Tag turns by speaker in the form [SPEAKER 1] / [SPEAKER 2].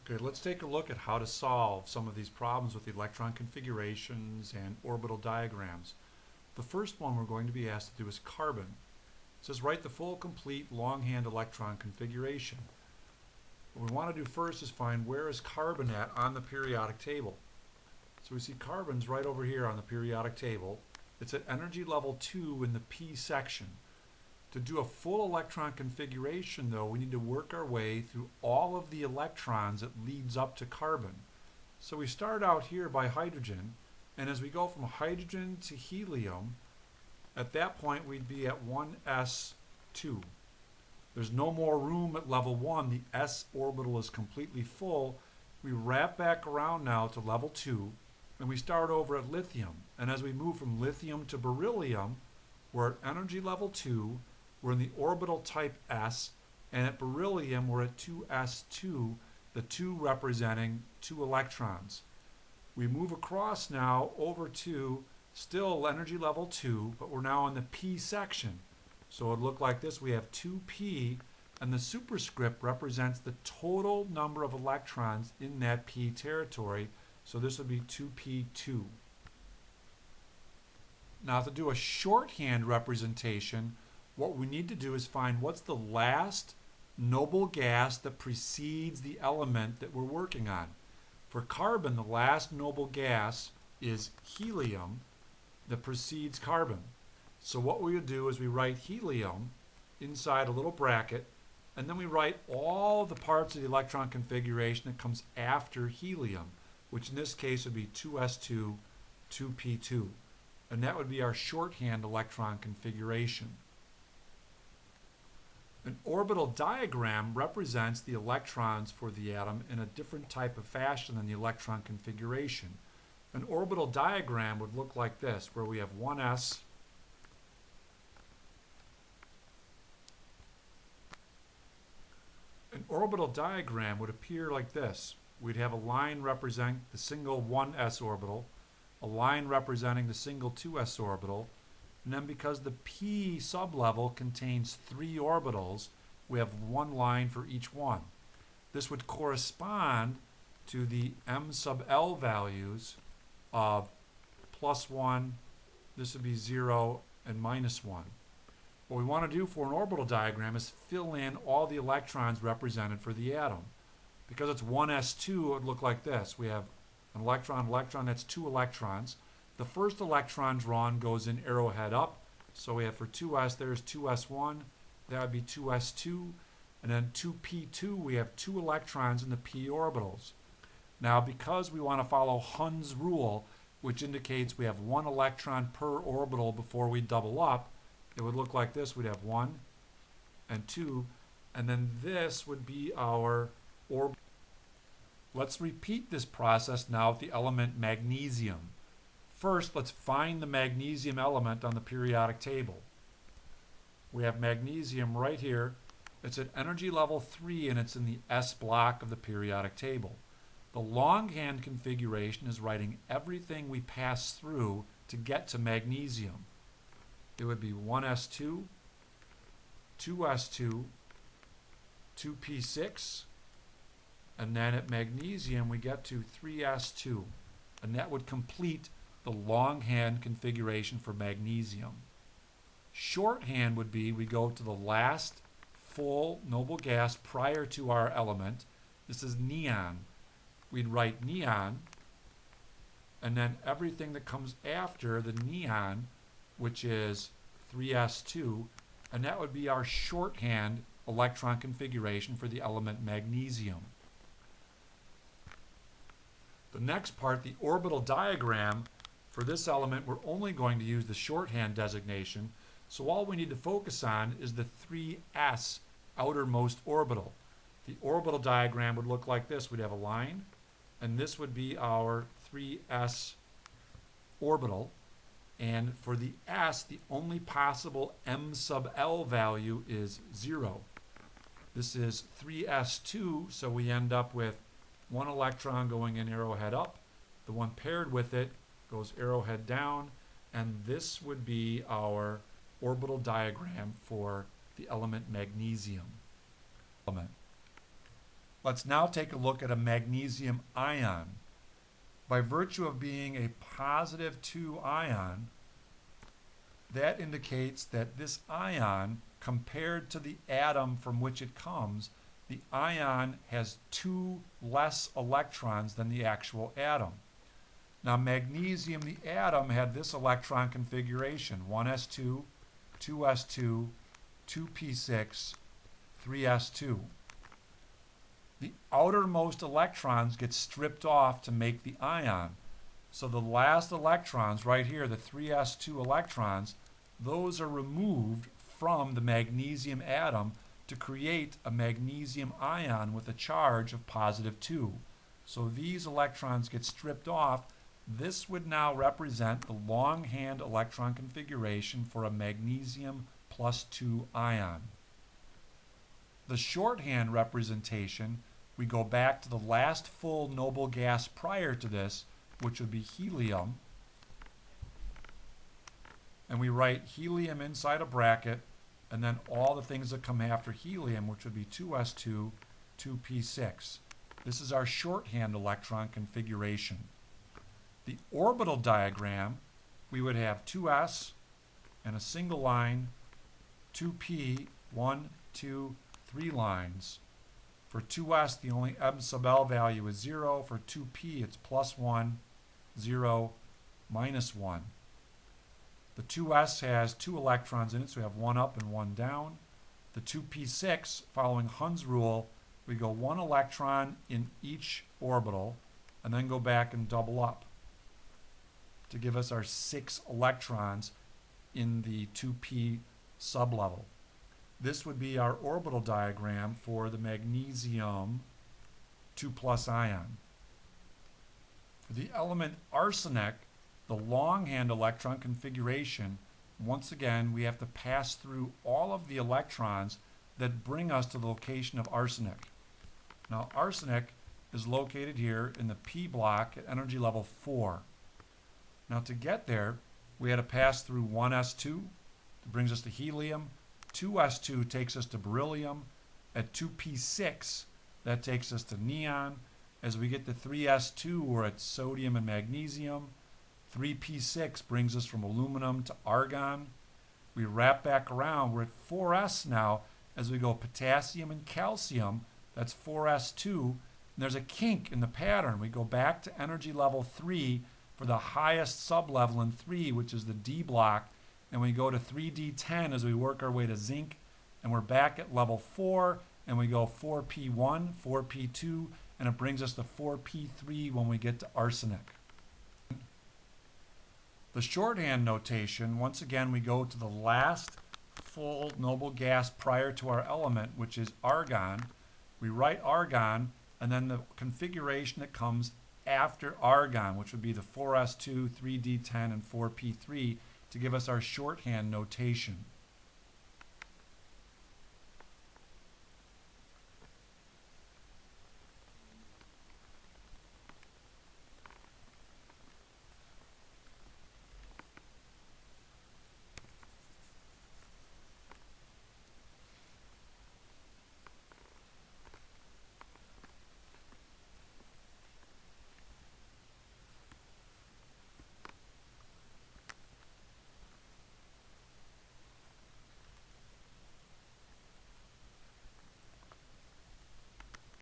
[SPEAKER 1] Okay, let's take a look at how to solve some of these problems with electron configurations and orbital diagrams. The first one we're going to be asked to do is carbon. It says write the full complete longhand electron configuration. What we want to do first is find where is carbon at on the periodic table. So we see carbon's right over here on the periodic table. It's at energy level 2 in the p section. To do a full electron configuration, though, we need to work our way through all of the electrons that leads up to carbon. So we start out here by hydrogen, and as we go from hydrogen to helium, at that point we'd be at 1s2. There's no more room at level 1. The s orbital is completely full. We wrap back around now to level 2, and we start over at lithium. And as we move from lithium to beryllium, we're at energy level 2. We're in the orbital type s, and at beryllium we're at 2s2, the 2 representing 2 electrons. We move across now over to still energy level 2, but we're now in the p section. So it would look like this. We have 2p, and the superscript represents the total number of electrons in that p territory. So this would be 2p2. Now to do a shorthand representation, what we need to do is find what's the last noble gas that precedes the element that we're working on. For carbon, the last noble gas is helium that precedes carbon. So what we would do is we write helium inside a little bracket, and then we write all the parts of the electron configuration that comes after helium, which in this case would be 2s2, 2p2. And that would be our shorthand electron configuration. An orbital diagram represents the electrons for the atom in a different type of fashion than the electron configuration. An orbital diagram would look like this, where we have 1s, an orbital diagram would appear like this. We'd have a line representing the single 1s orbital, a line representing the single 2s orbital, and then because the p sublevel contains 3 orbitals, we have one line for each one. This would correspond to the m sub l values of +1, this would be 0, and -1. What we want to do for an orbital diagram is fill in all the electrons represented for the atom. Because it's 1s2, it would look like this. We have an electron, that's 2 electrons. The first electron drawn goes in arrowhead up. So we have for 2s, there's 2s1, that would be 2s2, and then 2p2, we have 2 electrons in the p orbitals. Now because we want to follow Hund's rule, which indicates we have 1 electron per orbital before we double up, it would look like this. We'd have 1 and 2, and then this would be our orbital. Let's repeat this process now with the element magnesium. First, let's find the magnesium element on the periodic table. We have magnesium right here. It's at energy level 3, and it's in the S block of the periodic table. The longhand configuration is writing everything we pass through to get to magnesium. It would be 1s2, 2s2, 2p6, and then at magnesium we get to 3s2, and that would complete the longhand configuration for magnesium. Shorthand would be we go to the last full noble gas prior to our element. This is neon. We'd write neon, and then everything that comes after the neon, which is 3s2, and that would be our shorthand electron configuration for the element magnesium. The next part, the orbital diagram, for this element we're only going to use the shorthand designation, so all we need to focus on is the 3s outermost orbital. The orbital diagram would look like this. We'd have a line, and this would be our 3s orbital. And for the s, the only possible m sub l value is 0. This is 3s2, so we end up with 1 electron going in arrowhead up. The one paired with it goes arrowhead down, and this would be our orbital diagram for the element magnesium. Let's now take a look at a magnesium ion. By virtue of being a positive 2 ion, that indicates that this ion, compared to the atom from which it comes, the ion has 2 less electrons than the actual atom. Now magnesium, the atom, had this electron configuration: 1s2, 2s2, 2p6, 3s2. The outermost electrons get stripped off to make the ion. So the last electrons right here, the 3s2 electrons, those are removed from the magnesium atom to create a magnesium ion with a charge of positive 2. So these electrons get stripped off. This would now represent the longhand electron configuration for a magnesium plus 2 ion. The shorthand representation, we go back to the last full noble gas prior to this, which would be helium. And we write helium inside a bracket, and then all the things that come after helium, which would be 2s2, 2p6. This is our shorthand electron configuration. The orbital diagram, we would have 2s and a single line, 2p, 1, 2, 3 lines. For 2s, the only m sub l value is 0. For 2p, it's plus 1, 0, minus 1. The 2s has 2 electrons in it, so we have 1 up and 1 down. The 2p6, following Hund's rule, we go 1 electron in each orbital and then go back and double up to give us our 6 electrons in the 2p sublevel. This would be our orbital diagram for the magnesium 2+ ion. For the element arsenic, the longhand electron configuration, once again, we have to pass through all of the electrons that bring us to the location of arsenic. Now, arsenic is located here in the p block at energy level 4. Now, to get there, we had to pass through 1s2, that brings us to helium. 2s2 takes us to beryllium. At 2p6, that takes us to neon. As we get to 3s2, we're at sodium and magnesium. 3p6 brings us from aluminum to argon. We wrap back around. We're at 4s now. As we go potassium and calcium, that's 4s2. And there's a kink in the pattern. We go back to energy level 3 for the highest sublevel in 3, which is the D block. And we go to 3d10 as we work our way to zinc. And we're back at level 4. And we go 4p1, 4p2, and it brings us to 4p3 when we get to arsenic. The shorthand notation, once again, we go to the last full noble gas prior to our element, which is argon. We write argon, and then the configuration that comes after argon, which would be the 4s2, 3d10, and 4p3 to give us our shorthand notation.